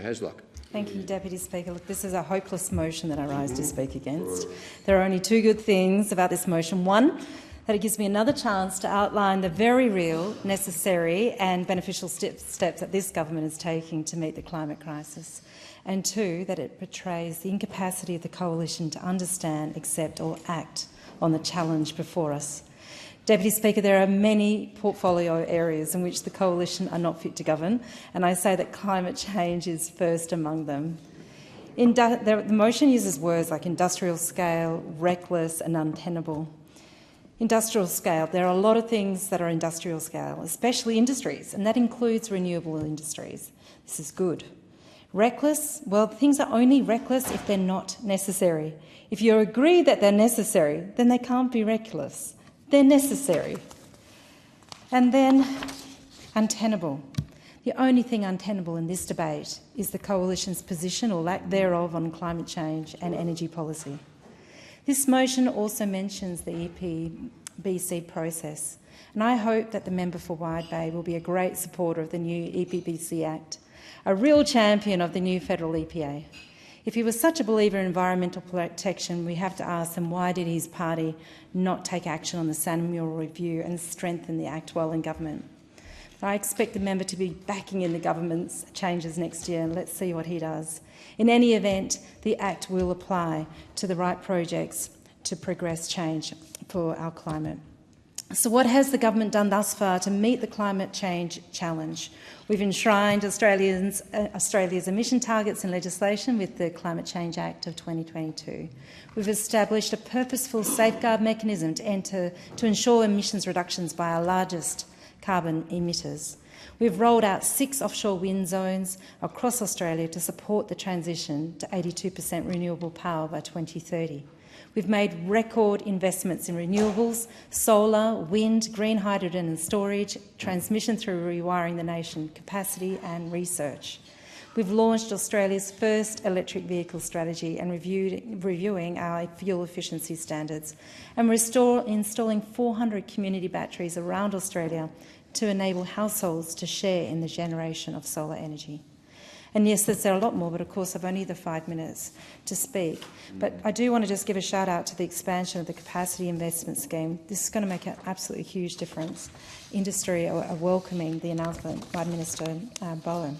Hasluck. Thank you, Deputy Speaker. Look, this is a hopeless motion that I rise to speak against. There are only two good things about this motion. One, that it gives me another chance to outline the very real, necessary and beneficial steps that this government is taking to meet the climate crisis. And two, that it portrays the incapacity of the coalition to understand, accept or act on the challenge before us. Deputy Speaker, there are many portfolio areas in which the coalition are not fit to govern, and I say that climate change is first among them. The motion uses words like industrial scale, reckless and untenable. Industrial scale, there are a lot of things that are industrial scale, especially industries, and that includes renewable industries. This is good. Reckless, well, things are only reckless if they're not necessary. If you agree that they're necessary, then they can't be reckless. They're necessary. And then untenable. The only thing untenable in this debate is the coalition's position or lack thereof on climate change and energy policy. This motion also mentions the EPBC process, and I hope that the member for Wide Bay will be a great supporter of the new EPBC Act, a real champion of the new federal EPA. If he was such a believer in environmental protection, we have to ask him why did his party not take action on the Samuel Review and strengthen the Act while in government. I expect the member to be backing in the government's changes next year, and let's see what he does. In any event, the Act will apply to the right projects to progress change for our climate. So what has the government done thus far to meet the climate change challenge? We've enshrined Australia's emission targets in legislation with the Climate Change Act of 2022. We've established a purposeful safeguard mechanism to ensure emissions reductions by our largest carbon emitters. We've rolled out 6 offshore wind zones across Australia to support the transition to 82% renewable power by 2030. We've made record investments in renewables, solar, wind, green hydrogen and storage, transmission through rewiring the nation, capacity and research. We've launched Australia's first electric vehicle strategy and reviewing our fuel efficiency standards. And we're installing 400 community batteries around Australia to enable households to share in the generation of solar energy. And yes, there are a lot more, but of course I've only the 5 minutes to speak. But I do want to just give a shout out to the expansion of the capacity investment scheme. This is going to make an absolutely huge difference. Industry are welcoming the announcement by Minister Bowen.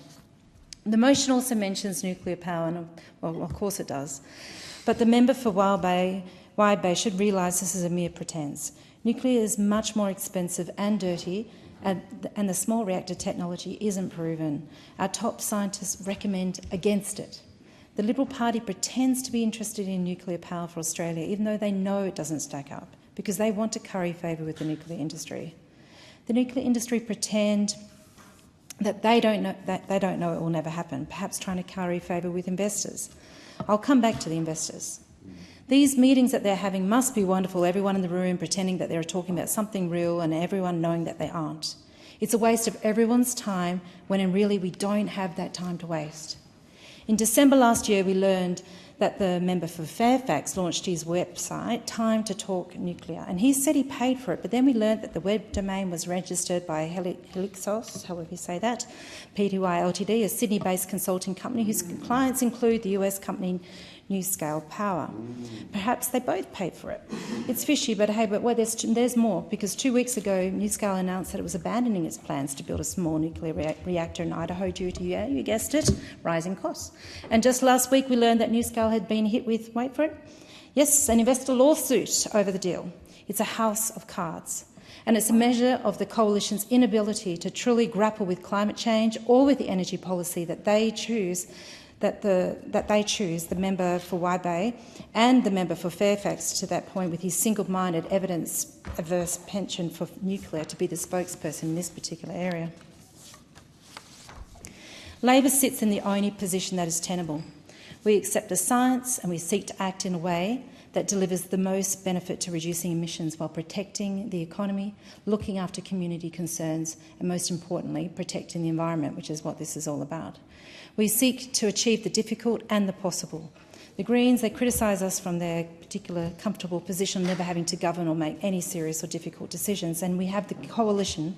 The motion also mentions nuclear power, and well, of course it does. But the member for Wide Bay should realise this is a mere pretence. Nuclear is much more expensive and dirty, and the small reactor technology isn't proven. Our top scientists recommend against it. The Liberal Party pretends to be interested in nuclear power for Australia, even though they know it doesn't stack up, because they want to curry favour with the nuclear industry. The nuclear industry pretend that they don't know it will never happen, perhaps trying to curry favour with investors. I'll come back to the investors. These meetings that they're having must be wonderful, everyone in the room pretending that they're talking about something real and everyone knowing that they aren't. It's a waste of everyone's time when really we don't have that time to waste. In December last year, we learned that the member for Fairfax launched his website, Time to Talk Nuclear, and he said he paid for it, but then we learned that the web domain was registered by Helixos, however you say that, Pty Ltd, a Sydney-based consulting company whose clients include the US company NuScale Power. Perhaps they both paid for it. It's fishy, but hey, there's more, because 2 weeks ago NuScale announced that it was abandoning its plans to build a small nuclear reactor in Idaho due to, yeah, you guessed it, rising costs. And just last week we learned that NuScale had been hit with, wait for it, yes, an investor lawsuit over the deal. It's a house of cards. And it's a measure of the coalition's inability to truly grapple with climate change or with the energy policy that they choose, the member for Wide Bay and the member for Fairfax to that point with his single-minded evidence-averse penchant for nuclear to be the spokesperson in this particular area. Labor sits in the only position that is tenable. We accept the science and we seek to act in a way that delivers the most benefit to reducing emissions while protecting the economy, looking after community concerns and, most importantly, protecting the environment, which is what this is all about. We seek to achieve the difficult and the possible. The Greens, they criticise us from their particular comfortable position, never having to govern or make any serious or difficult decisions, and we have the coalition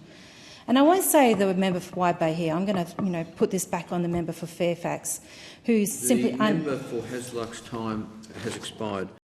And I won't say the member for Wide Bay here. I'm going to, put this back on the member for Fairfax, who's simply... The member for Hasluck's time has expired.